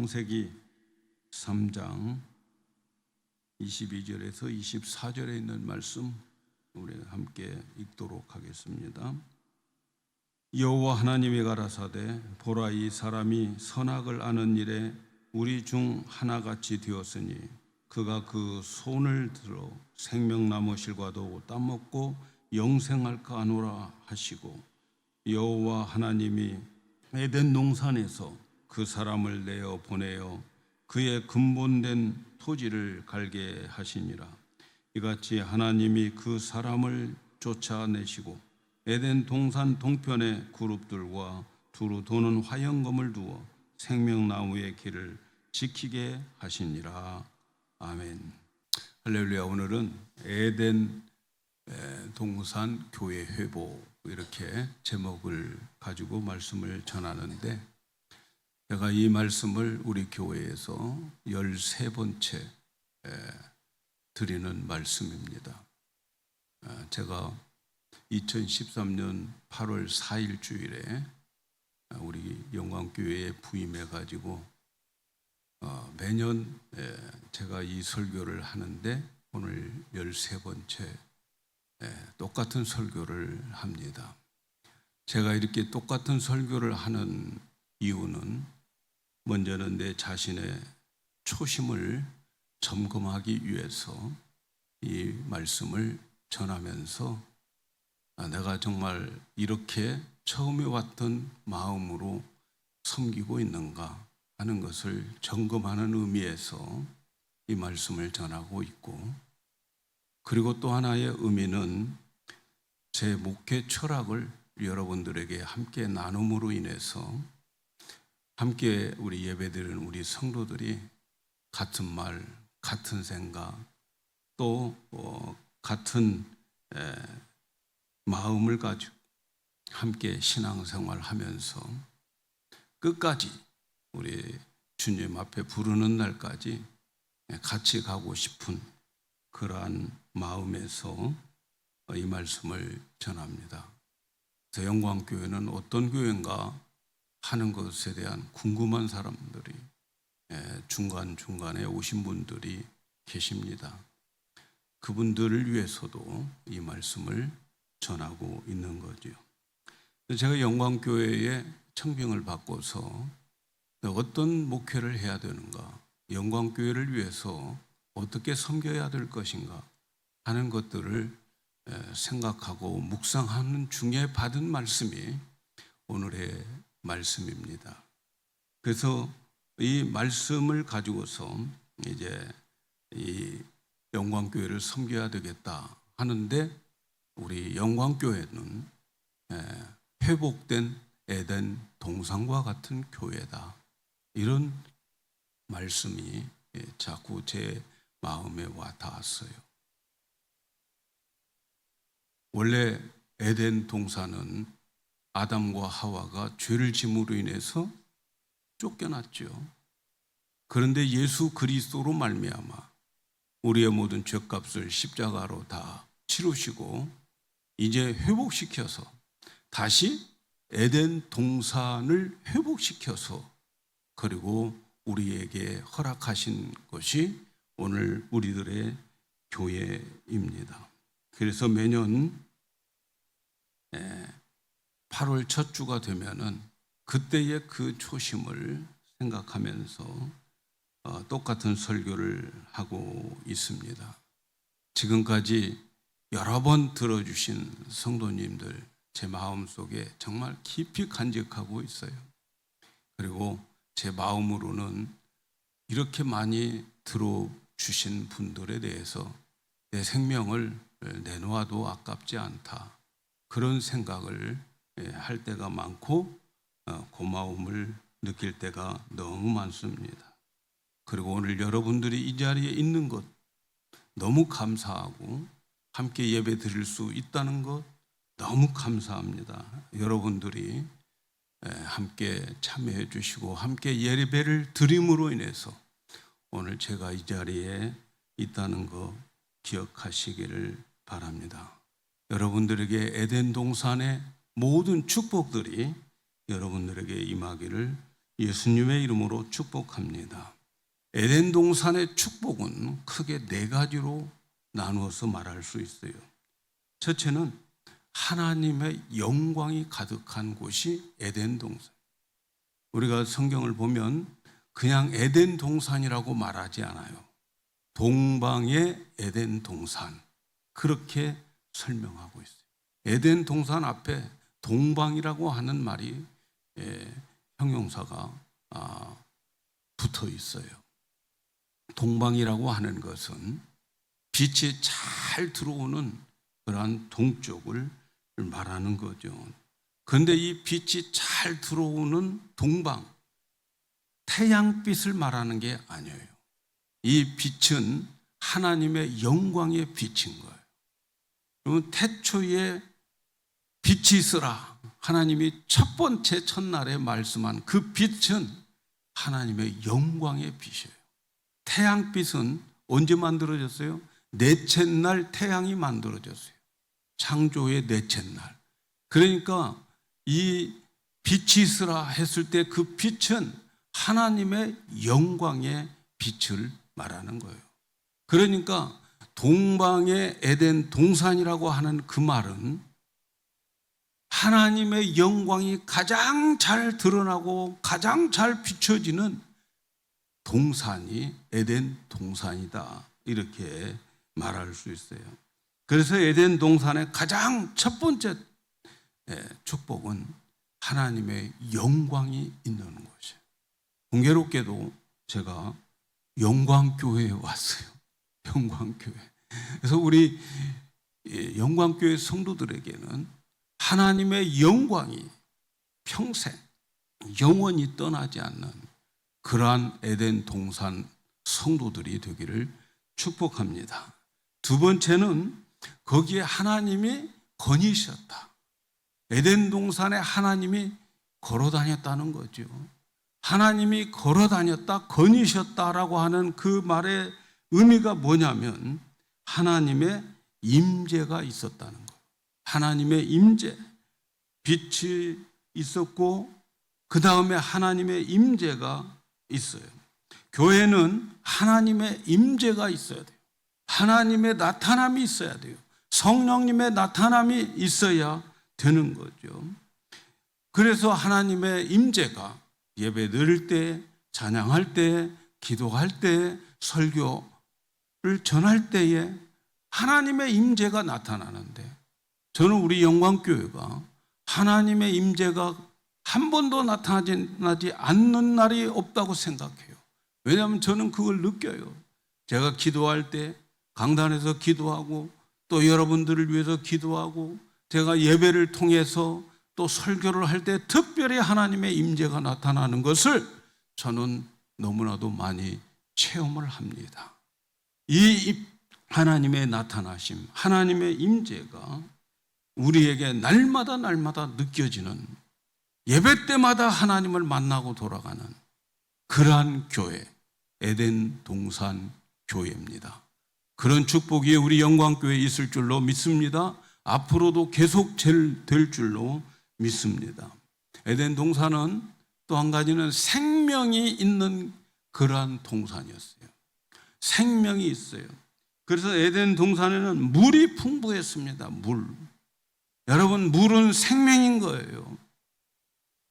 창세기 3장 22절에서 24절에 있는 말씀 우리 함께 읽도록 하겠습니다. 여호와 하나님이 가라사대 보라, 이 사람이 선악을 아는 일에 우리 중 하나같이 되었으니 그가 그 손을 들어 생명나무 실과도 따먹고 영생할까 하노라 하시고, 여호와 하나님이 에덴 동산에서 그 사람을 내어 보내어 그의 근본된 토지를 갈게 하시니라. 이같이 하나님이 그 사람을 쫓아내시고 에덴 동산 동편에 그룹들과 두루 도는 화영검을 두어 생명나무의 길을 지키게 하시니라. 아멘. 할렐루야. 오늘은 에덴 동산 교회 회복, 이렇게 제목을 가지고 말씀을 전하는데, 제가 이 말씀을 우리 교회에서 13번째 드리는 말씀입니다. 제가 2013년 8월 4일 주일에 우리 영광교회에 부임해 가지고 매년 제가 이 설교를 하는데 오늘 13번째 똑같은 설교를 합니다. 제가 이렇게 똑같은 설교를 하는 이유는 먼저는 내 자신의 초심을 점검하기 위해서 이 말씀을 전하면서 내가 정말 이렇게 처음에 왔던 마음으로 섬기고 있는가 하는 것을 점검하는 의미에서 이 말씀을 전하고 있고, 그리고 또 하나의 의미는 제 목회 철학을 여러분들에게 함께 나눔으로 인해서 함께 우리 예배드리는 우리 성도들이 같은 말, 같은 생각, 또 같은 마음을 가지고 함께 신앙생활 하면서 끝까지 우리 주님 앞에 부르는 날까지 같이 가고 싶은 그러한 마음에서 이 말씀을 전합니다. 그래서 영광교회는 어떤 교회인가 하는 것에 대한 궁금한 사람들이 중간중간에 오신 분들이 계십니다. 그분들을 위해서도 이 말씀을 전하고 있는 거죠. 제가 영광교회에 청빙을 받고서 어떤 목회를 해야 되는가, 영광교회를 위해서 어떻게 섬겨야 될 것인가 하는 것들을 생각하고 묵상하는 중에 받은 말씀이 오늘의 말씀입니다. 그래서 이 말씀을 가지고서 이제 이 영광교회를 섬겨야 되겠다 하는데, 우리 영광교회는 회복된 에덴 동산과 같은 교회다, 이런 말씀이 자꾸 제 마음에 와 닿았어요. 원래 에덴 동산은 아담과 하와가 죄를 짐으로 인해서 쫓겨났죠. 그런데 예수 그리스도로 말미암아 우리의 모든 죄값을 십자가로 다 치르시고 이제 회복시켜서 다시 에덴 동산을 회복시켜서 그리고 우리에게 허락하신 것이 오늘 우리들의 교회입니다. 그래서 매년 8월 첫 주가 되면은 그때의 그 초심을 생각하면서 똑같은 설교를 하고 있습니다. 지금까지 여러 번 들어주신 성도님들, 제 마음속에 정말 깊이 간직하고 있어요. 그리고 제 마음으로는 이렇게 많이 들어주신 분들에 대해서 내 생명을 내놓아도 아깝지 않다, 그런 생각을 할 때가 많고 고마움을 느낄 때가 너무 많습니다. 그리고 오늘 여러분들이 이 자리에 있는 것 너무 감사하고 함께 예배 드릴 수 있다는 것 너무 감사합니다. 여러분들이 함께 참여해 주시고 함께 예배를 드림으로 인해서 오늘 제가 이 자리에 있다는 거 기억하시기를 바랍니다. 여러분들에게 에덴 동산의 모든 축복들이 여러분들에게 임하기를 예수님의 이름으로 축복합니다. 에덴 동산의 축복은 크게 네 가지로 나누어서 말할 수 있어요. 첫째는 하나님의 영광이 가득한 곳이 에덴 동산. 우리가 성경을 보면 그냥 에덴 동산이라고 말하지 않아요. 동방의 에덴 동산, 그렇게 설명하고 있어요. 에덴 동산 앞에 동방이라고 하는 말이 형용사가 붙어 있어요. 동방이라고 하는 것은 빛이 잘 들어오는 그러한 동쪽을 말하는 거죠. 그런데 이 빛이 잘 들어오는 동방, 태양빛을 말하는 게 아니에요. 이 빛은 하나님의 영광의 빛인 거예요. 그러면 태초에 빛이 있으라, 하나님이 첫 번째 첫날에 말씀한 그 빛은 하나님의 영광의 빛이에요. 태양빛은 언제 만들어졌어요? 넷째 날 태양이 만들어졌어요. 창조의 넷째 날. 그러니까 이 빛이 있으라 했을 때 그 빛은 하나님의 영광의 빛을 말하는 거예요. 그러니까 동방의 에덴 동산이라고 하는 그 말은 하나님의 영광이 가장 잘 드러나고 가장 잘 비춰지는 동산이 에덴 동산이다, 이렇게 말할 수 있어요. 그래서 에덴 동산의 가장 첫 번째 축복은 하나님의 영광이 있는 것이에요. 공교롭게도 제가 영광교회에 왔어요. 영광교회. 그래서 우리 영광교회 성도들에게는 하나님의 영광이 평생 영원히 떠나지 않는 그러한 에덴 동산 성도들이 되기를 축복합니다. 두 번째는 거기에 하나님이 거니셨다. 에덴 동산에 하나님이 걸어 다녔다는 거죠. 하나님이 걸어 다녔다, 거니셨다라고 하는 그 말의 의미가 뭐냐면 하나님의 임재가 있었다는 거예요. 하나님의 임재, 빛이 있었고 그 다음에 하나님의 임재가 있어요. 교회는 하나님의 임재가 있어야 돼요. 하나님의 나타남이 있어야 돼요. 성령님의 나타남이 있어야 되는 거죠. 그래서 하나님의 임재가 예배 드릴 때, 찬양할 때, 기도할 때, 설교를 전할 때에 하나님의 임재가 나타나는데, 저는 우리 영광교회가 하나님의 임재가 한 번도 나타나지 않는 날이 없다고 생각해요. 왜냐하면 저는 그걸 느껴요. 제가 기도할 때 강단에서 기도하고 또 여러분들을 위해서 기도하고 제가 예배를 통해서 또 설교를 할 때 특별히 하나님의 임재가 나타나는 것을 저는 너무나도 많이 체험을 합니다. 이 하나님의 나타나심, 하나님의 임재가 우리에게 날마다 느껴지는, 예배 때마다 하나님을 만나고 돌아가는 그러한 교회, 에덴 동산 교회입니다. 그런 축복이 우리 영광교회에 있을 줄로 믿습니다. 앞으로도 계속 될 줄로 믿습니다. 에덴 동산은 또 한 가지는 생명이 있는 그러한 동산이었어요. 생명이 있어요. 그래서 에덴 동산에는 물이 풍부했습니다. 물. 여러분, 물은 생명인 거예요.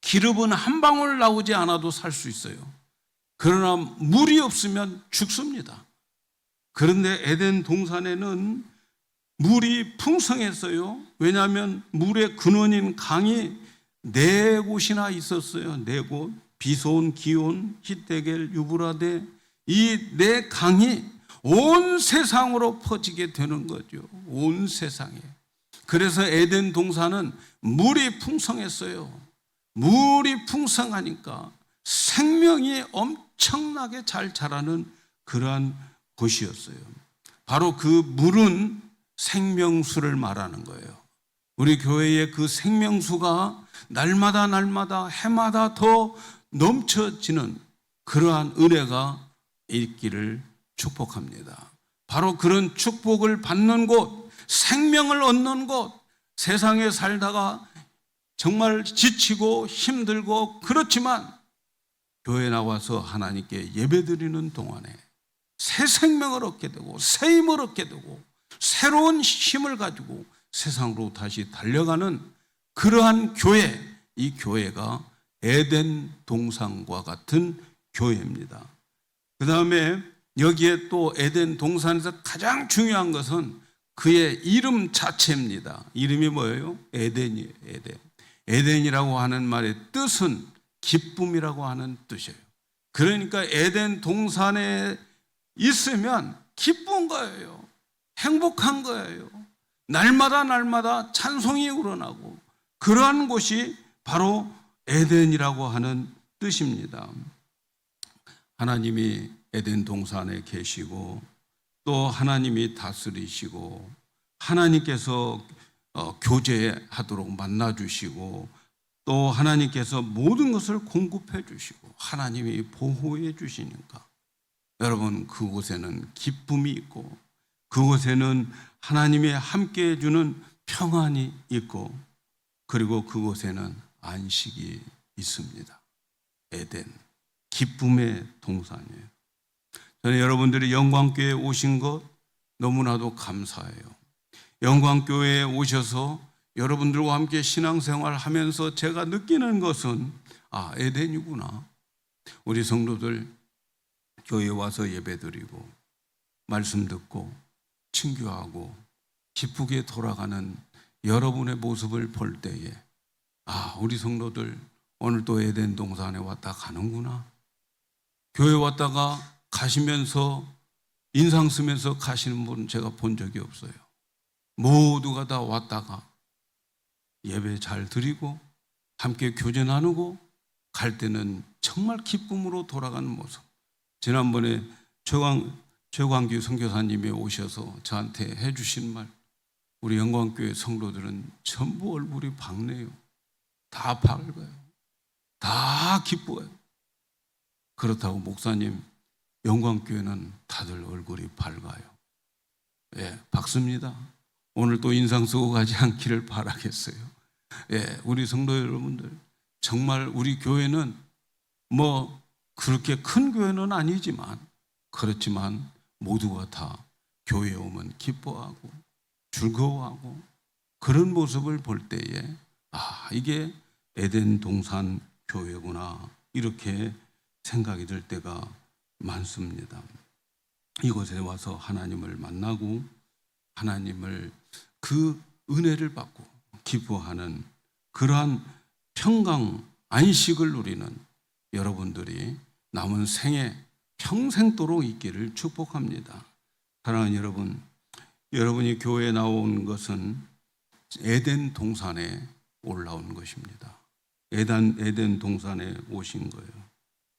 기름은 한 방울 나오지 않아도 살 수 있어요. 그러나 물이 없으면 죽습니다. 그런데 에덴 동산에는 물이 풍성했어요. 왜냐하면 물의 근원인 강이 4곳이나 있었어요. 4곳. 비손, 기온, 히데겔, 유브라데. 이 4강이 온 세상으로 퍼지게 되는 거죠. 온 세상에. 그래서 에덴 동산은 물이 풍성했어요. 물이 풍성하니까 생명이 엄청나게 잘 자라는 그러한 곳이었어요. 바로 그 물은 생명수를 말하는 거예요. 우리 교회의 그 생명수가 날마다 해마다 더 넘쳐지는 그러한 은혜가 있기를 축복합니다. 바로 그런 축복을 받는 곳, 생명을 얻는 곳, 세상에 살다가 정말 지치고 힘들고 그렇지만 교회 나와서 하나님께 예배드리는 동안에 새 생명을 얻게 되고 새 힘을 얻게 되고 새로운 힘을 가지고 세상으로 다시 달려가는 그러한 교회, 이 교회가 에덴 동산과 같은 교회입니다. 그 다음에 여기에 또 에덴 동산에서 가장 중요한 것은 그의 이름 자체입니다. 이름이 뭐예요? 에덴이에요. 에덴. 에덴이라고 하는 말의 뜻은 기쁨이라고 하는 뜻이에요. 그러니까 에덴 동산에 있으면 기쁜 거예요. 행복한 거예요. 날마다 찬송이 우러나고 그러한 곳이 바로 에덴이라고 하는 뜻입니다. 하나님이 에덴 동산에 계시고 또 하나님이 다스리시고 하나님께서 교제하도록 만나주시고 또 하나님께서 모든 것을 공급해 주시고 하나님이 보호해 주시니까 여러분 그곳에는 기쁨이 있고 그곳에는 하나님이 함께 해주는 평안이 있고 그리고 그곳에는 안식이 있습니다. 에덴, 기쁨의 동산이에요. 저는 여러분들이 영광교회에 오신 것 너무나도 감사해요. 영광교회에 오셔서 여러분들과 함께 신앙생활 하면서 제가 느끼는 것은 에덴이구나. 우리 성도들 교회에 와서 예배드리고 말씀 듣고 친교하고 기쁘게 돌아가는 여러분의 모습을 볼 때에 우리 성도들 오늘 또 에덴 동산에 왔다 가는구나. 교회 왔다가 가시면서 인상 쓰면서 가시는 분 제가 본 적이 없어요. 모두가 다 왔다가 예배 잘 드리고 함께 교제 나누고 갈 때는 정말 기쁨으로 돌아가는 모습. 지난번에 최광규 선교사님이 오셔서 저한테 해주신 말, 우리 영광교회 성도들은 전부 얼굴이 밝네요. 다 밝아요. 다 기뻐요. 그렇다고 목사님, 영광교회는 다들 얼굴이 밝아요. 예, 밝습니다. 오늘 또 인상 쓰고 가지 않기를 바라겠어요. 예, 우리 성도 여러분들, 정말 우리 교회는 뭐 그렇게 큰 교회는 아니지만 그렇지만 모두가 다 교회에 오면 기뻐하고 즐거워하고 그런 모습을 볼 때에 이게 에덴 동산 교회구나 이렇게 생각이 들 때가 많습니다. 이곳에 와서 하나님을 만나고 하나님을 그 은혜를 받고 기뻐하는 그러한 평강 안식을 누리는 여러분들이 남은 생에 평생도록 있기를 축복합니다. 사랑하는 여러분, 여러분이 교회에 나온 것은 에덴 동산에 올라온 것입니다. 에덴 동산에 오신 거예요.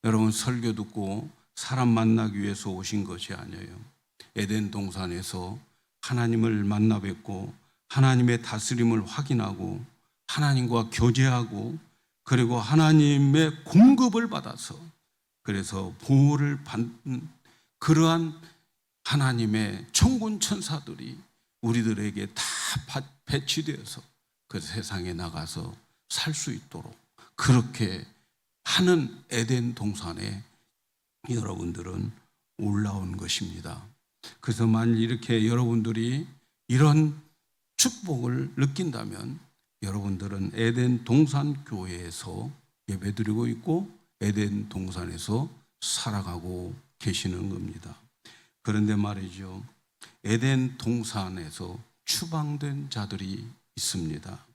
여러분 설교 듣고 사람 만나기 위해서 오신 것이 아니에요. 에덴 동산에서 하나님을 만나 뵙고 하나님의 다스림을 확인하고 하나님과 교제하고 그리고 하나님의 공급을 받아서 그래서 보호를 받는 그러한 하나님의 천군 천사들이 우리들에게 다 배치되어서 그 세상에 나가서 살 수 있도록 그렇게 하는 에덴 동산에 여러분들은 올라온 것입니다. 그래서 만일 이렇게 여러분들이 이런 축복을 느낀다면 여러분들은 에덴 동산 교회에서 예배드리고 있고 에덴 동산에서 살아가고 계시는 겁니다. 그런데 말이죠, 에덴 동산에서 추방된 자들이 있습니다.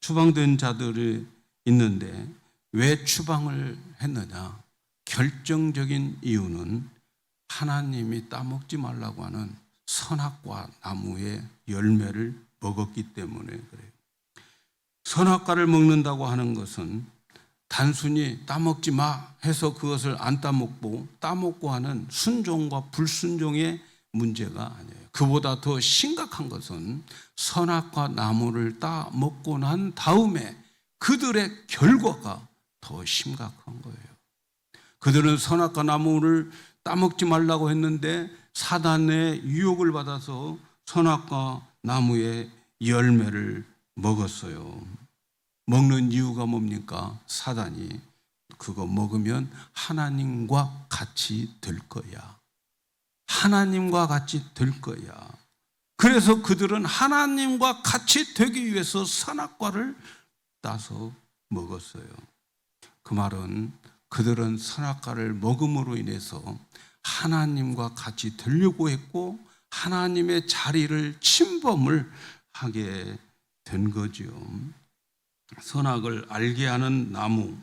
추방된 자들이 있는데 왜 추방을 했느냐? 결정적인 이유는 하나님이 따먹지 말라고 하는 선악과 나무의 열매를 먹었기 때문에 그래요. 선악과를 먹는다고 하는 것은 단순히 따먹지 마 해서 그것을 안 따먹고 따먹고 하는 순종과 불순종의 문제가 아니에요. 그보다 더 심각한 것은 선악과 나무를 따먹고 난 다음에 그들의 결과가 더 심각한 거예요. 그들은 선악과 나무를 따먹지 말라고 했는데 사단의 유혹을 받아서 선악과 나무의 열매를 먹었어요. 먹는 이유가 뭡니까? 사단이 그거 먹으면 하나님과 같이 될 거야. 하나님과 같이 될 거야. 그래서 그들은 하나님과 같이 되기 위해서 선악과를 따서 먹었어요. 그 말은 그들은 선악과를 먹음으로 인해서 하나님과 같이 되려고 했고 하나님의 자리를 침범을 하게 된 거죠. 선악을 알게 하는 나무,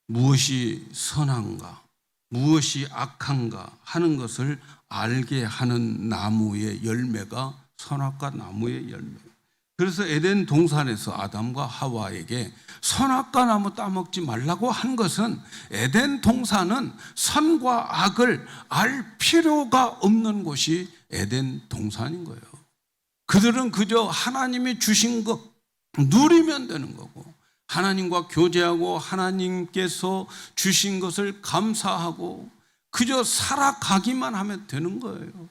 무엇이 선한가, 무엇이 악한가 하는 것을 알게 하는 나무의 열매가 선악과 나무의 열매. 그래서 에덴 동산에서 아담과 하와에게 선악과 나무 따먹지 말라고 한 것은 에덴 동산은 선과 악을 알 필요가 없는 곳이 에덴 동산인 거예요. 그들은 그저 하나님이 주신 것 누리면 되는 거고 하나님과 교제하고 하나님께서 주신 것을 감사하고 그저 살아가기만 하면 되는 거예요.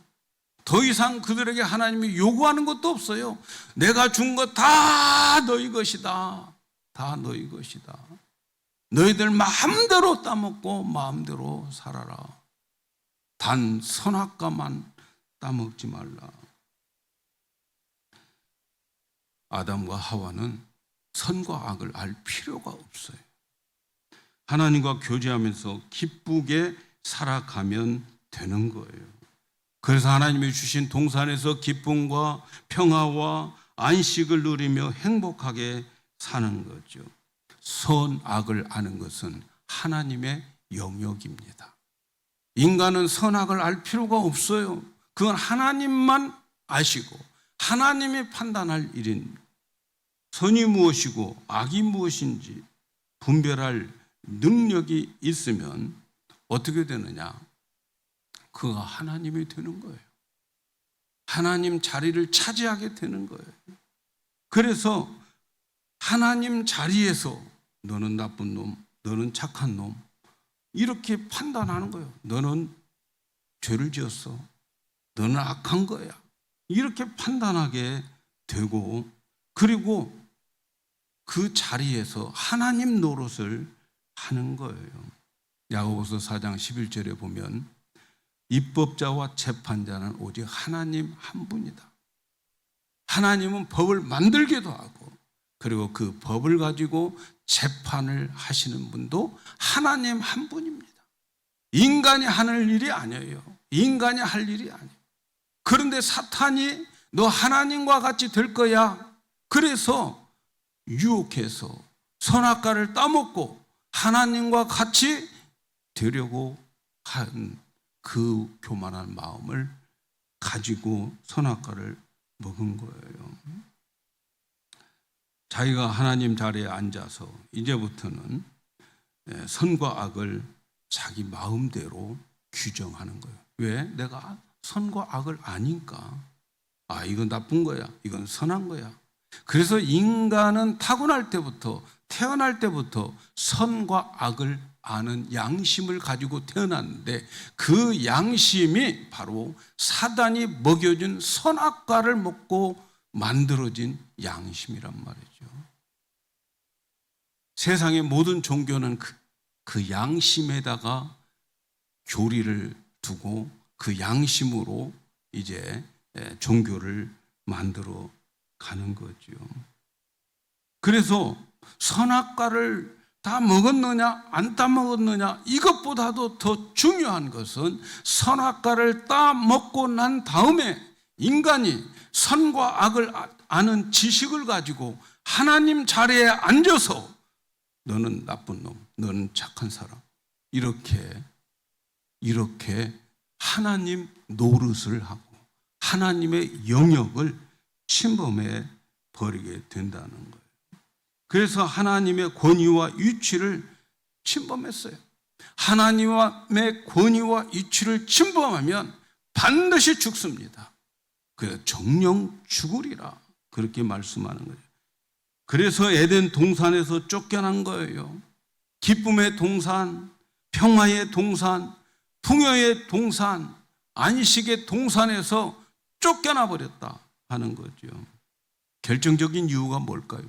더 이상 그들에게 하나님이 요구하는 것도 없어요. 내가 준 것 다 너희 것이다. 다 너희 것이다. 너희들 마음대로 따먹고 마음대로 살아라. 단 선악과만 따먹지 말라. 아담과 하와는 선과 악을 알 필요가 없어요. 하나님과 교제하면서 기쁘게 살아가면 되는 거예요. 그래서 하나님이 주신 동산에서 기쁨과 평화와 안식을 누리며 행복하게 사는 거죠. 선악을 아는 것은 하나님의 영역입니다. 인간은 선악을 알 필요가 없어요. 그건 하나님만 아시고 하나님이 판단할 일인 선이 무엇이고 악이 무엇인지 분별할 능력이 있으면 어떻게 되느냐? 그가 하나님이 되는 거예요. 하나님 자리를 차지하게 되는 거예요. 그래서 하나님 자리에서 너는 나쁜 놈, 너는 착한 놈 이렇게 판단하는 거예요. 너는 죄를 지었어. 너는 악한 거야. 이렇게 판단하게 되고 그리고 그 자리에서 하나님 노릇을 하는 거예요. 야고보서 4장 11절에 보면 입법자와 재판자는 오직 하나님 한 분이다. 하나님은 법을 만들기도 하고 그리고 그 법을 가지고 재판을 하시는 분도 하나님 한 분입니다. 인간이 하는 일이 아니에요. 인간이 할 일이 아니에요. 그런데 사탄이 너 하나님과 같이 될 거야. 그래서 유혹해서 선악과를 따먹고 하나님과 같이 되려고 한 그 교만한 마음을 가지고 선악과를 먹은 거예요. 자기가 하나님 자리에 앉아서 이제부터는 선과 악을 자기 마음대로 규정하는 거예요. 왜? 내가 선과 악을 아니까. 이건 나쁜 거야. 이건 선한 거야. 그래서 인간은 타고날 때부터 태어날 때부터 선과 악을 아는 양심을 가지고 태어났는데 그 양심이 바로 사단이 먹여준 선악과를 먹고 만들어진 양심이란 말이죠. 세상의 모든 종교는 그 양심에다가 교리를 두고 그 양심으로 이제 종교를 만들어 가는 거죠. 그래서 선악과를 다 먹었느냐 안 따먹었느냐 이것보다도 더 중요한 것은 선악과를 따 먹고 난 다음에 인간이 선과 악을 아는 지식을 가지고 하나님 자리에 앉아서 너는 나쁜 놈, 너는 착한 사람 이렇게 하나님 노릇을 하고 하나님의 영역을 침범해 버리게 된다는 거예요. 그래서 하나님의 권위와 위치를 침범했어요. 하나님의 권위와 위치를 침범하면 반드시 죽습니다. 그래서 정령 죽으리라 그렇게 말씀하는 거예요. 그래서 에덴 동산에서 쫓겨난 거예요. 기쁨의 동산, 평화의 동산, 풍요의 동산, 안식의 동산에서 쫓겨나 버렸다 하는 거죠. 결정적인 이유가 뭘까요?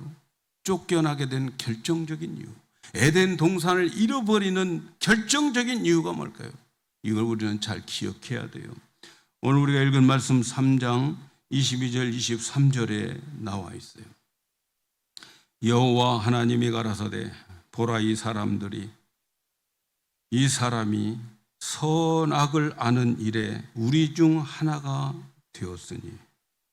쫓겨나게 된 결정적인 이유. 에덴 동산을 잃어버리는 결정적인 이유가 뭘까요? 이걸 우리는 잘 기억해야 돼요. 오늘 우리가 읽은 말씀 3장 22절 23절에 나와 있어요. 여호와 하나님이 가라사대 보라 이 사람이 선악을 아는 일에 우리 중 하나가 되었으니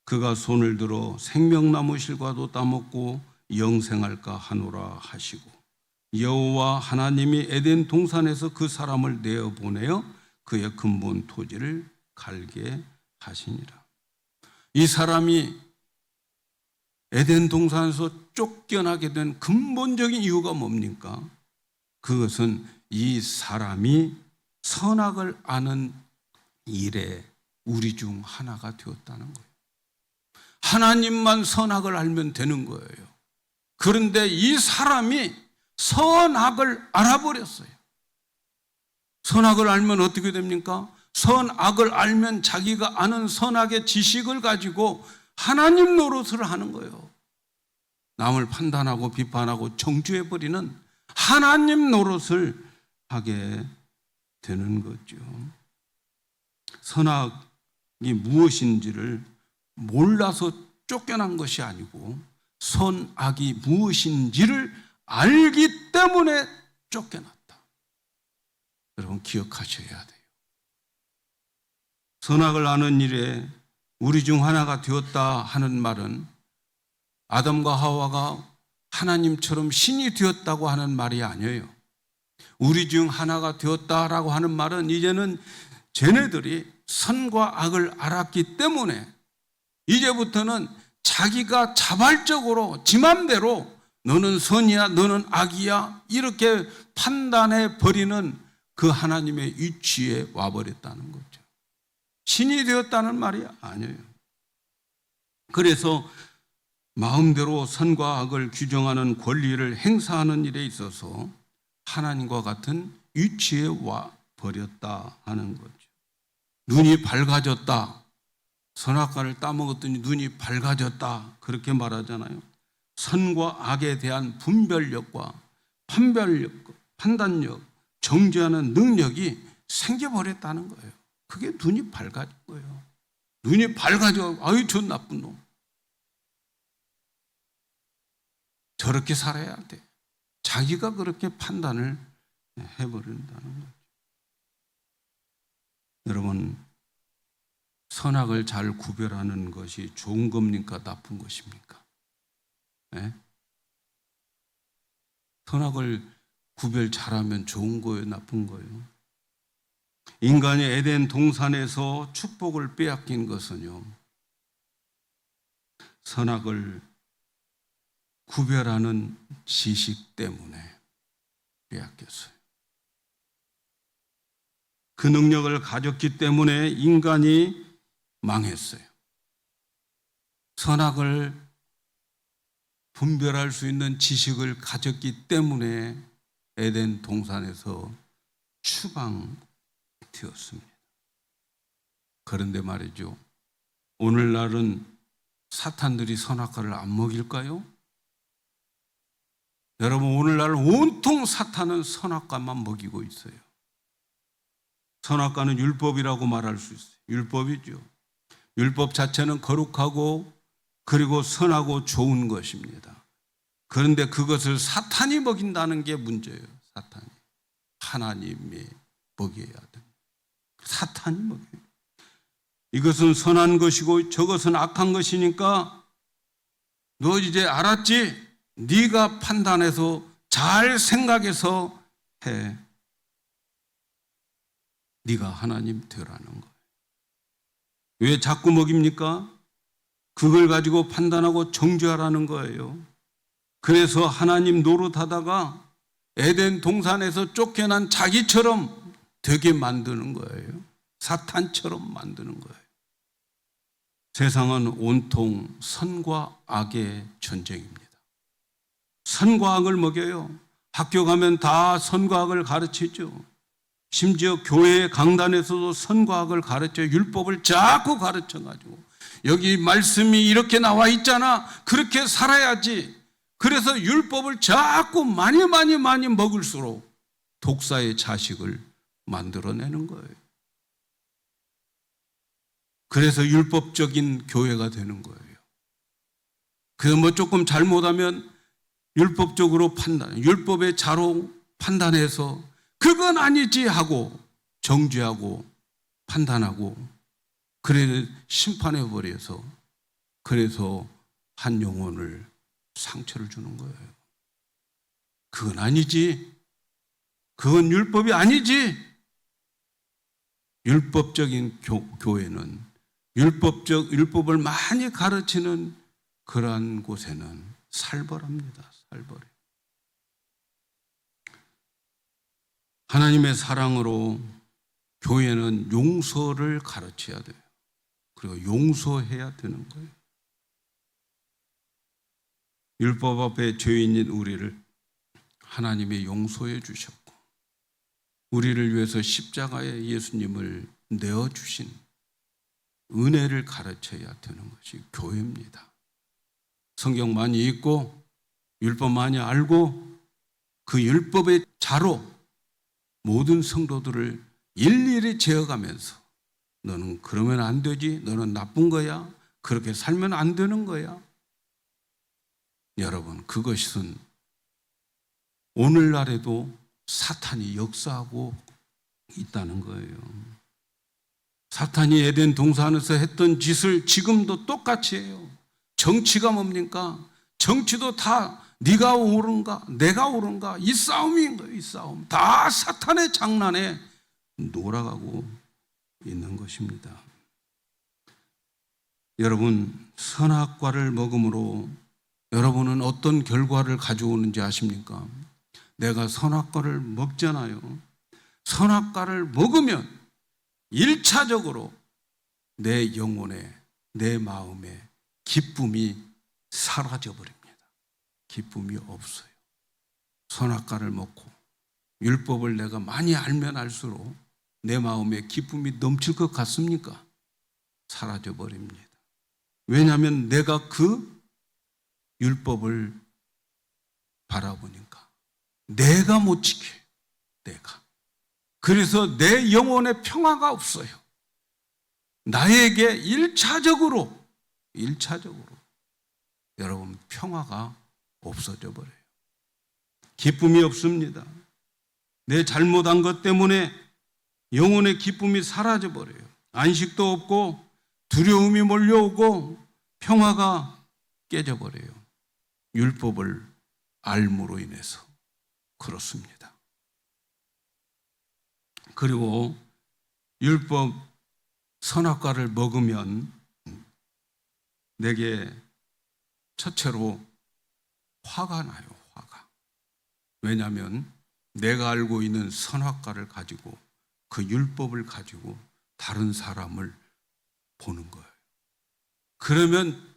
그가 손을 들어 생명나무 실과도 따먹고 영생할까 하노라 하시고 여호와 하나님이 에덴 동산에서 그 사람을 내어보내어 그의 근본 토지를 갈게 하시니라. 이 사람이 에덴 동산에서 쫓겨나게 된 근본적인 이유가 뭡니까? 그것은 이 사람이 선악을 아는 일에 우리 중 하나가 되었다는 거예요. 하나님만 선악을 알면 되는 거예요. 그런데 이 사람이 선악을 알아버렸어요. 선악을 알면 어떻게 됩니까? 선악을 알면 자기가 아는 선악의 지식을 가지고 하나님 노릇을 하는 거예요. 남을 판단하고 비판하고 정죄해버리는 하나님 노릇을 하게 되는 거죠. 선악이 무엇인지를 몰라서 쫓겨난 것이 아니고 선악이 무엇인지를 알기 때문에 쫓겨났다. 여러분 기억하셔야 돼요. 선악을 아는 일에 우리 중 하나가 되었다 하는 말은 아담과 하와가 하나님처럼 신이 되었다고 하는 말이 아니에요. 우리 중 하나가 되었다라고 하는 말은 이제는 쟤네들이 선과 악을 알았기 때문에 이제부터는 자기가 자발적으로 지 맘대로 너는 선이야 너는 악이야 이렇게 판단해 버리는 그 하나님의 위치에 와버렸다는 거죠. 신이 되었다는 말이 아니에요. 그래서 마음대로 선과 악을 규정하는 권리를 행사하는 일에 있어서 하나님과 같은 위치에 와 버렸다 하는 거죠. 눈이 밝아졌다. 선악과를 따먹었더니 눈이 밝아졌다. 그렇게 말하잖아요. 선과 악에 대한 분별력과 판단력, 정죄하는 능력이 생겨버렸다는 거예요. 그게 눈이 밝아진 거예요. 눈이 밝아져. 아유, 저 나쁜 놈. 저렇게 살아야 돼. 자기가 그렇게 판단을 해버린다는 거죠. 여러분, 선악을 잘 구별하는 것이 좋은 겁니까? 나쁜 것입니까? 네? 선악을 구별 잘하면 좋은 거예요? 나쁜 거예요? 인간이 에덴 동산에서 축복을 빼앗긴 것은요, 선악을 구별하는 지식 때문에 빼앗겼어요. 그 능력을 가졌기 때문에 인간이 망했어요. 선악을 분별할 수 있는 지식을 가졌기 때문에 에덴 동산에서 추방되었습니다. 그런데 말이죠, 오늘날은 사탄들이 선악과를 안 먹일까요? 여러분, 오늘날 온통 사탄은 선악과만 먹이고 있어요. 선악과는 율법이라고 말할 수 있어요. 율법이죠. 율법 자체는 거룩하고 그리고 선하고 좋은 것입니다. 그런데 그것을 사탄이 먹인다는 게 문제예요. 사탄이. 하나님이 먹여야 됩니다. 사탄이 먹여요. 이것은 선한 것이고 저것은 악한 것이니까 너 이제 알았지? 네가 판단해서 잘 생각해서 해. 네가 하나님 되라는 거예요. 왜 자꾸 먹입니까? 그걸 가지고 판단하고 정죄하라는 거예요. 그래서 하나님 노릇하다가 에덴 동산에서 쫓겨난 자기처럼 되게 만드는 거예요. 사탄처럼 만드는 거예요. 세상은 온통 선과 악의 전쟁입니다. 선과 악을 먹여요. 학교 가면 다 선과 악을 가르치죠. 심지어 교회 강단에서도 선과 악을 가르쳐요. 율법을 자꾸 가르쳐가지고 여기 말씀이 이렇게 나와 있잖아. 그렇게 살아야지. 그래서 율법을 자꾸 많이 먹을수록 독사의 자식을 만들어내는 거예요. 그래서 율법적인 교회가 되는 거예요. 그래서 뭐 조금 잘못하면 율법적으로 율법의 자로 판단해서 그건 아니지 하고 정죄하고 판단하고 그래 심판해버려서 그래서 한 영혼을 상처를 주는 거예요. 그건 아니지. 그건 율법이 아니지. 율법적인 교회는 율법을 많이 가르치는 그러한 곳에는 살벌합니다. 살벌해. 하나님의 사랑으로 교회는 용서를 가르쳐야 돼요. 그리고 용서해야 되는 거예요. 율법 앞에 죄인인 우리를 하나님이 용서해 주셨고 우리를 위해서 십자가에 예수님을 내어주신 은혜를 가르쳐야 되는 것이 교회입니다. 성경 많이 읽고 율법 많이 알고 그 율법의 자로 모든 성도들을 일일이 재어가면서 너는 그러면 안 되지, 너는 나쁜 거야, 그렇게 살면 안 되는 거야. 여러분, 그것은 오늘날에도 사탄이 역사하고 있다는 거예요. 사탄이 에덴 동산에서 했던 짓을 지금도 똑같이 해요. 정치가 뭡니까? 정치도 다 네가 옳은가 내가 옳은가 이 싸움인 거예요. 이 싸움 다 사탄의 장난에 놀아가고 있는 것입니다. 여러분, 선악과를 먹음으로 여러분은 어떤 결과를 가져오는지 아십니까? 내가 선악과를 먹잖아요. 선악과를 먹으면 1차적으로 내 영혼에, 내 마음에 기쁨이 사라져버립니다. 기쁨이 없어요. 선악과를 먹고 율법을 내가 많이 알면 알수록 내 마음에 기쁨이 넘칠 것 같습니까? 사라져버립니다. 왜냐하면 내가 그 율법을 바라보니까 내가 못 지켜요. 내가. 그래서 내 영혼에 평화가 없어요. 나에게 1차적으로 여러분 평화가 없어져 버려요. 기쁨이 없습니다. 내 잘못한 것 때문에 영혼의 기쁨이 사라져 버려요. 안식도 없고 두려움이 몰려오고 평화가 깨져 버려요. 율법을 알므로 인해서 그렇습니다. 그리고 율법 선악과를 먹으면 내게 첫째로 화가 나요. 화가. 왜냐하면 내가 알고 있는 선악과를 가지고 그 율법을 가지고 다른 사람을 보는 거예요. 그러면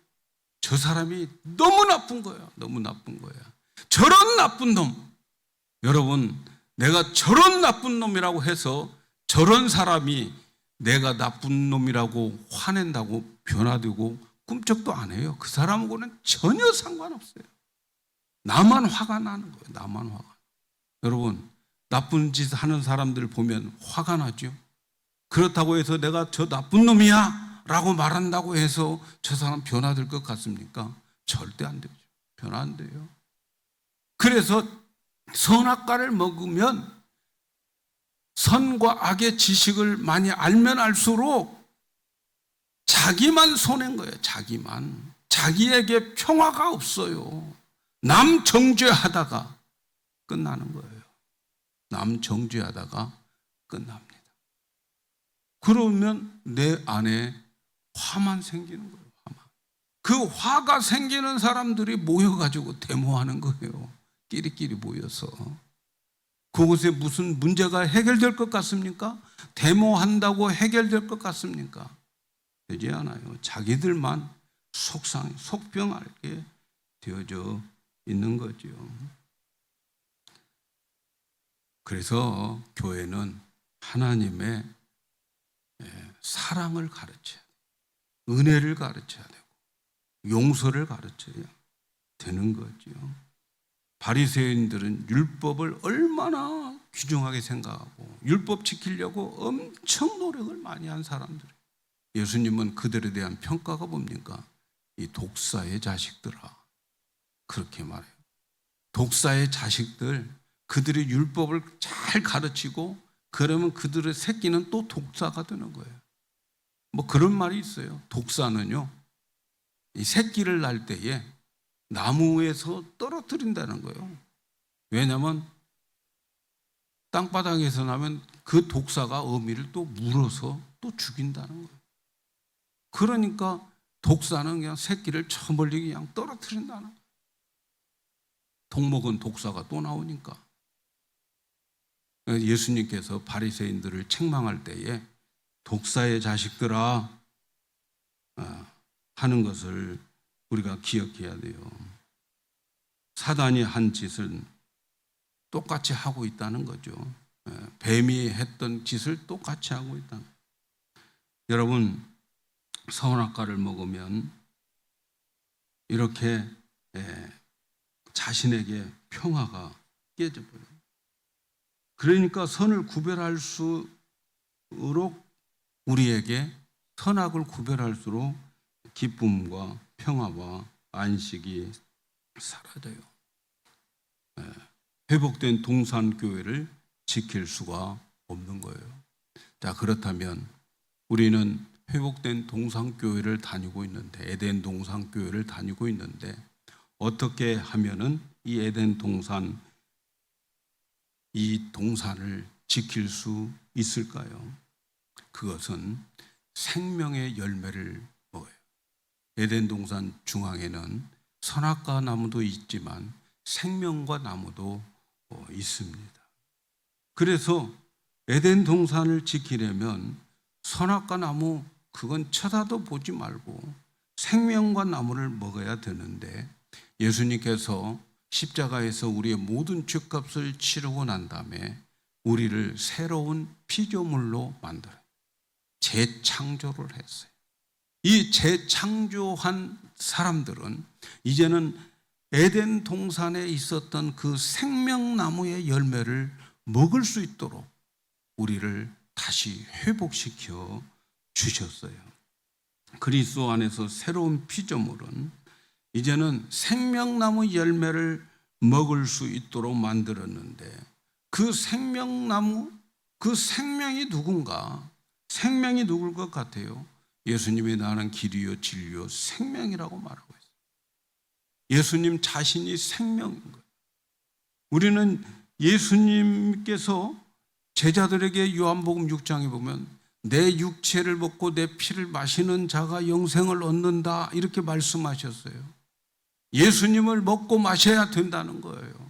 저 사람이 너무 나쁜 거야. 너무 나쁜 거야. 저런 나쁜 놈. 여러분, 내가 저런 나쁜 놈이라고 해서 저런 사람이 내가 나쁜 놈이라고 화낸다고 변화되고 꿈쩍도 안 해요. 그 사람하고는 전혀 상관없어요. 나만 화가 나는 거예요. 나만 화가. 여러분, 나쁜 짓 하는 사람들 보면 화가 나죠. 그렇다고 해서 내가 저 나쁜 놈이야 라고 말한다고 해서 저 사람 변화될 것 같습니까? 절대 안 되죠. 변화 안 돼요. 그래서 선악과를 먹으면 선과 악의 지식을 많이 알면 알수록 자기만 손해인 거예요. 자기만. 자기에게 평화가 없어요. 남 정죄하다가 끝나는 거예요. 남 정죄하다가 끝납니다. 그러면 내 안에 화만 생기는 거예요. 화만. 그 화가 생기는 사람들이 모여가지고 데모하는 거예요. 끼리끼리 모여서. 그곳에 무슨 문제가 해결될 것 같습니까? 데모한다고 해결될 것 같습니까? 되지 않아요. 자기들만 속병하게 되어져 있는 거죠. 그래서 교회는 하나님의 사랑을 가르쳐야 돼요. 은혜를 가르쳐야 되고 용서를 가르쳐야 되는 거죠. 바리새인들은 율법을 얼마나 귀중하게 생각하고 율법 지키려고 엄청 노력을 많이 한 사람들이에요. 예수님은 그들에 대한 평가가 뭡니까? 이 독사의 자식들아, 그렇게 말해요. 독사의 자식들, 그들이 율법을 잘 가르치고 그러면 그들의 새끼는 또 독사가 되는 거예요. 뭐 그런 말이 있어요. 독사는요, 이 새끼를 낳을 때에 나무에서 떨어뜨린다는 거예요. 왜냐하면 땅바닥에서 나면 그 독사가 어미를 또 물어서 또 죽인다는 거예요. 그러니까 독사는 그냥 새끼를 저 멀리 그냥 떨어뜨린다는 거예요. 독먹은 독사가 또 나오니까. 예수님께서 바리새인들을 책망할 때에 독사의 자식들아 하는 것을 우리가 기억해야 돼요. 사단이 한 짓은 똑같이 하고 있다는 거죠. 뱀이 했던 짓을 똑같이 하고 있다. 여러분, 선악과를 먹으면 이렇게 자신에게 평화가 깨져버려요. 그러니까 선을 구별할수록 우리에게 선악을 구별할수록 기쁨과 평화와 안식이 사라져요. 회복된 동산교회를 지킬 수가 없는 거예요. 자, 그렇다면 우리는 회복된 동산교회를 다니고 있는데, 에덴 동산교회를 다니고 있는데 어떻게 하면은 이 에덴 동산, 이 동산을 지킬 수 있을까요? 그것은 생명의 열매를 먹어요. 에덴 동산 중앙에는 선악과 나무도 있지만 생명과 나무도 있습니다. 그래서 에덴 동산을 지키려면 선악과 나무 그건 쳐다도 보지 말고 생명과 나무를 먹어야 되는데, 예수님께서 십자가에서 우리의 모든 죄값을 치르고 난 다음에 우리를 새로운 피조물로 만들어요. 재창조를 했어요. 이 재창조한 사람들은 이제는 에덴 동산에 있었던 그 생명나무의 열매를 먹을 수 있도록 우리를 다시 회복시켜 주셨어요. 그리스도 안에서 새로운 피조물은 이제는 생명나무 열매를 먹을 수 있도록 만들었는데, 그 생명나무, 그 생명이 누군가? 생명이 누굴 것 같아요? 예수님이 나는 길이요 진리요 생명이라고 말하고 있어요. 예수님 자신이 생명인 거예요. 우리는 예수님께서 제자들에게 요한복음 6장에 보면 내 육체를 먹고 내 피를 마시는 자가 영생을 얻는다 이렇게 말씀하셨어요. 예수님을 먹고 마셔야 된다는 거예요.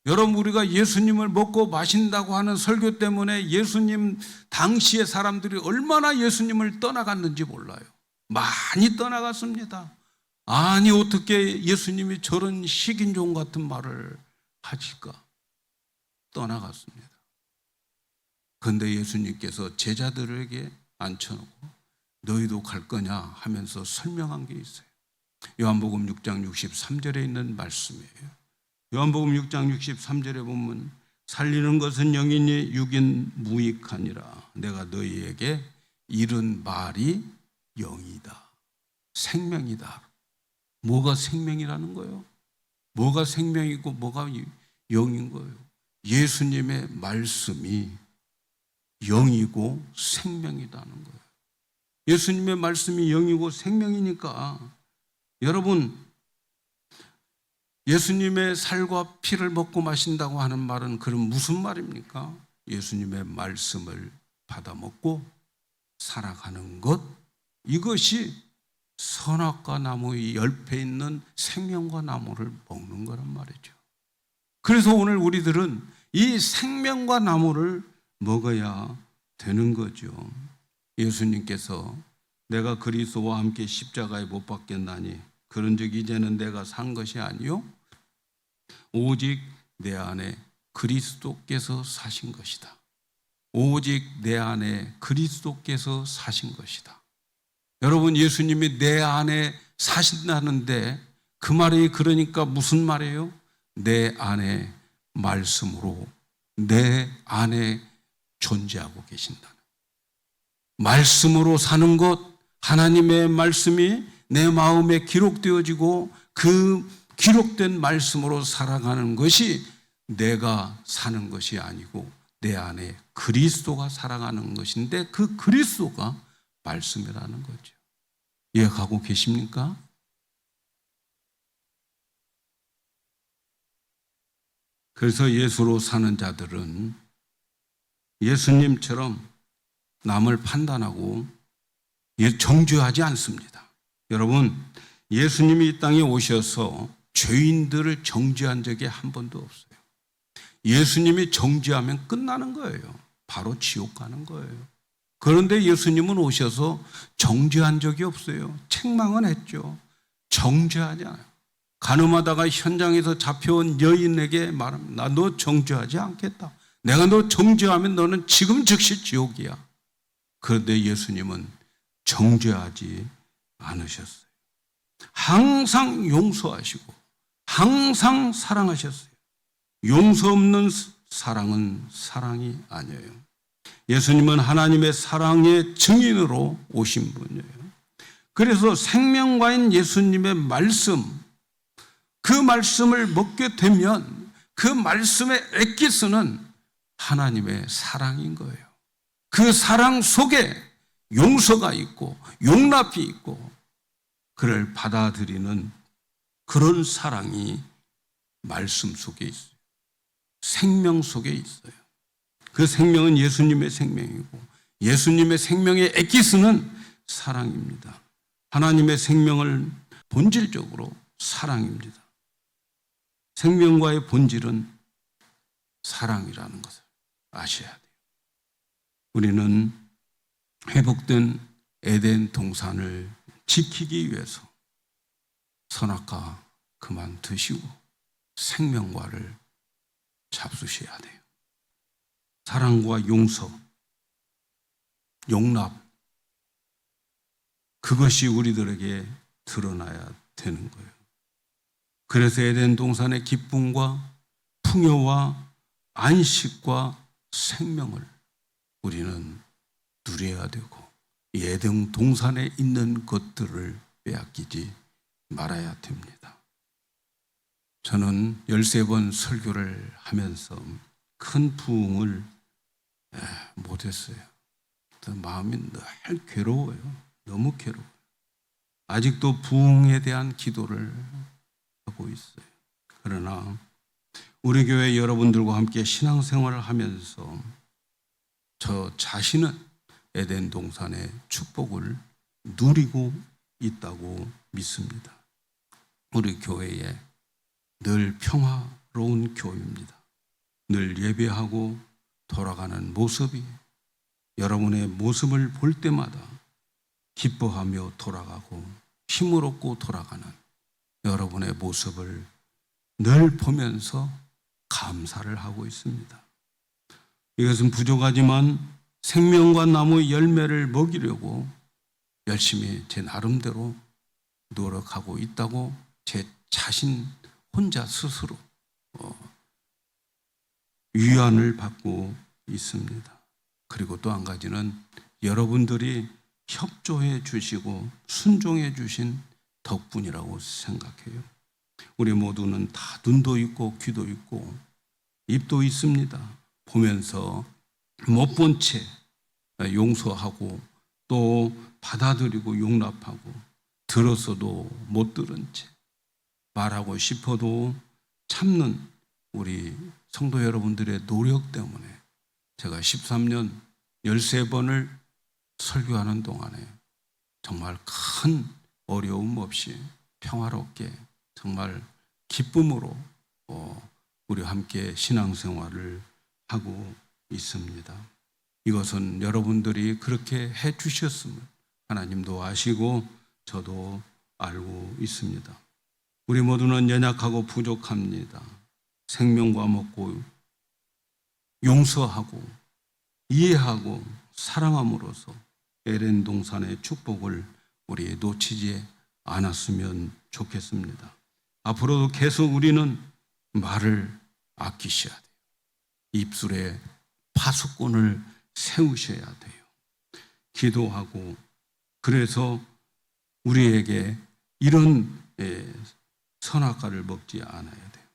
여러분, 우리가 예수님을 먹고 마신다고 하는 설교 때문에 예수님 당시의 사람들이 얼마나 예수님을 떠나갔는지 몰라요. 많이 떠나갔습니다. 아니, 어떻게 예수님이 저런 식인종 같은 말을 하실까? 떠나갔습니다. 그런데 예수님께서 제자들에게 앉혀놓고 너희도 갈 거냐 하면서 설명한 게 있어요. 요한복음 6장 63절에 있는 말씀이에요. 요한복음 6장 63절에 보면 살리는 것은 영이니 육인 무익하니라. 내가 너희에게 이른 말이 영이다. 생명이다. 뭐가 생명이라는 거예요? 뭐가 생명이고 뭐가 영인 거예요? 예수님의 말씀이 영이고 생명이라는 거예요. 예수님의 말씀이 영이고 생명이니까 여러분, 예수님의 살과 피를 먹고 마신다고 하는 말은 그럼 무슨 말입니까? 예수님의 말씀을 받아 먹고 살아가는 것, 이것이 선악과 나무의 옆에 있는 생명과 나무를 먹는 거란 말이죠. 그래서 오늘 우리들은 이 생명과 나무를 먹어야 되는 거죠. 예수님께서 내가 그리스도와 함께 십자가에 못 박혔나니 그런즉 이제는 내가 산 것이 아니요 오직 내 안에 그리스도께서 사신 것이다. 오직 내 안에 그리스도께서 사신 것이다. 여러분, 예수님이 내 안에 사신다는데 그 말이 그러니까 무슨 말이에요? 내 안에 말씀으로 내 안에 존재하고 계신다는. 말씀으로 사는 것, 하나님의 말씀이 내 마음에 기록되어지고 그 기록된 말씀으로 살아가는 것이 내가 사는 것이 아니고 내 안에 그리스도가 살아가는 것인데 그 그리스도가 말씀이라는 거죠. 이해하고 계십니까? 그래서 예수로 사는 자들은 예수님처럼 남을 판단하고 정죄하지 않습니다. 여러분, 예수님이 이 땅에 오셔서 죄인들을 정죄한 적이 한 번도 없어요. 예수님이 정죄하면 끝나는 거예요. 바로 지옥 가는 거예요. 그런데 예수님은 오셔서 정죄한 적이 없어요. 책망은 했죠. 정죄하지 않아요. 가늠하다가 현장에서 잡혀온 여인에게 말합니다. 나 너 정죄하지 않겠다. 내가 너 정죄하면 너는 지금 즉시 지옥이야. 그런데 예수님은 정죄하지 않으셨어요. 항상 용서하시고 항상 사랑하셨어요. 용서 없는 사랑은 사랑이 아니에요. 예수님은 하나님의 사랑의 증인으로 오신 분이에요. 그래서 생명과인 예수님의 말씀, 그 말씀을 먹게 되면 그 말씀의 엑기스는 하나님의 사랑인 거예요. 그 사랑 속에 용서가 있고 용납이 있고 그를 받아들이는 그런 사랑이 말씀 속에 있어요. 생명 속에 있어요. 그 생명은 예수님의 생명이고 예수님의 생명의 엑기스는 사랑입니다. 하나님의 생명을 본질적으로 사랑입니다. 생명과의 본질은 사랑이라는 것을 아셔야 돼요. 우리는 회복된 에덴 동산을 지키기 위해서 선악과 그만 드시고 생명과를 잡수셔야 돼요. 사랑과 용서, 용납, 그것이 우리들에게 드러나야 되는 거예요. 그래서 에덴 동산의 기쁨과 풍요와 안식과 생명을 우리는 누려야 되고 에덴 동산에 있는 것들을 빼앗기지 말아야 됩니다. 저는 13번 설교를 하면서 큰 부흥을 못했어요. 마음이 늘 괴로워요. 너무 괴로워요. 아직도 부흥에 대한 기도를 하고 있어요. 그러나 우리 교회 여러분들과 함께 신앙생활을 하면서 저 자신은 에덴 동산의 축복을 누리고 있다고 믿습니다. 우리 교회에 늘 평화로운 교회입니다. 늘 예배하고 돌아가는 모습이 여러분의 모습을 볼 때마다 기뻐하며 돌아가고 힘을 얻고 돌아가는 여러분의 모습을 늘 보면서 감사를 하고 있습니다. 이것은 부족하지만 생명과 나무의 열매를 먹이려고 열심히 제 나름대로 노력하고 있다고 제 자신 혼자 스스로 위안을 받고 있습니다. 그리고 또 한 가지는 여러분들이 협조해 주시고 순종해 주신 덕분이라고 생각해요. 우리 모두는 다 눈도 있고 귀도 있고 입도 있습니다. 보면서 못 본 채 용서하고 또 받아들이고 용납하고 들었어도 못 들은 채 말하고 싶어도 참는 우리 성도 여러분들의 노력 때문에 제가 13년 13번을 설교하는 동안에 정말 큰 어려움 없이 평화롭게 정말 기쁨으로 우리 함께 신앙생활을 하고 있습니다. 이것은 여러분들이 그렇게 해 주셨음을 하나님도 아시고 저도 알고 있습니다. 우리 모두는 연약하고 부족합니다. 생명과 먹고 용서하고 이해하고 사랑함으로써 에덴 동산의 축복을 우리 놓치지 않았으면 좋겠습니다. 앞으로도 계속 우리는 말을 아끼셔야 돼요. 입술에 파수꾼을 세우셔야 돼요. 기도하고, 그래서 우리에게 이런 선악과를 먹지 않아야 돼요.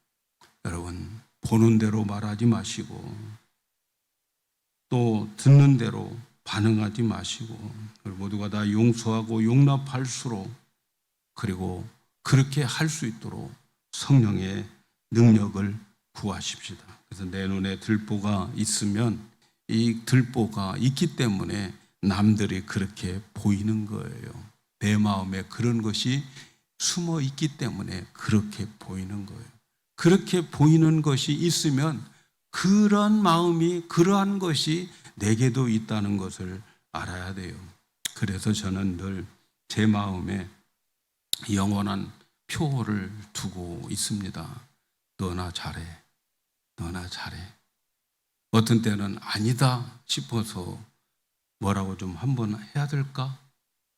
여러분, 보는 대로 말하지 마시고 또 듣는 대로 반응하지 마시고, 모두가 다 용서하고 용납할수록, 그리고 그렇게 할 수 있도록 성령의 능력을 구하십시다. 그래서 내 눈에 들보가 있으면 이 들보가 있기 때문에 남들이 그렇게 보이는 거예요. 내 마음에 그런 것이 숨어 있기 때문에 그렇게 보이는 거예요. 그렇게 보이는 것이 있으면 그런 마음이, 그러한 것이 내게도 있다는 것을 알아야 돼요. 그래서 저는 늘 제 마음에 영원한 표를 두고 있습니다. 너나 잘해, 너나 잘해. 어떤 때는 아니다 싶어서 뭐라고 좀 한번 해야 될까?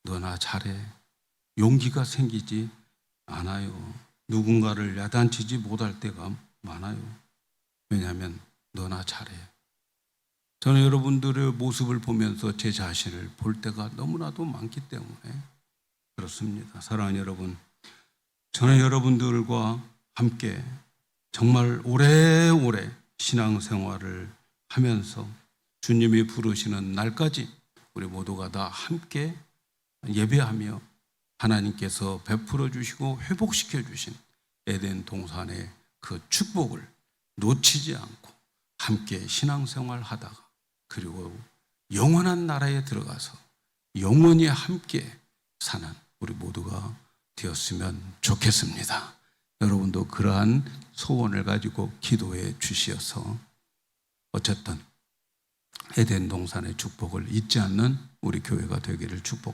너나 잘해. 용기가 생기지 않아요. 누군가를 야단치지 못할 때가 많아요. 왜냐하면 너나 잘해. 저는 여러분들의 모습을 보면서 제 자신을 볼 때가 너무나도 많기 때문에 그렇습니다. 사랑하는 여러분, 저는 여러분들과 함께 정말 오래오래 신앙생활을 하면서 주님이 부르시는 날까지 우리 모두가 다 함께 예배하며 하나님께서 베풀어 주시고 회복시켜 주신 에덴 동산의 그 축복을 놓치지 않고 함께 신앙생활 하다가, 그리고 영원한 나라에 들어가서 영원히 함께 사는 우리 모두가 되었으면 좋겠습니다. 여러분도 그러한 소원을 가지고 기도해 주시어서 어쨌든 에덴 동산의 축복을 잊지 않는 우리 교회가 되기를 축복합니다.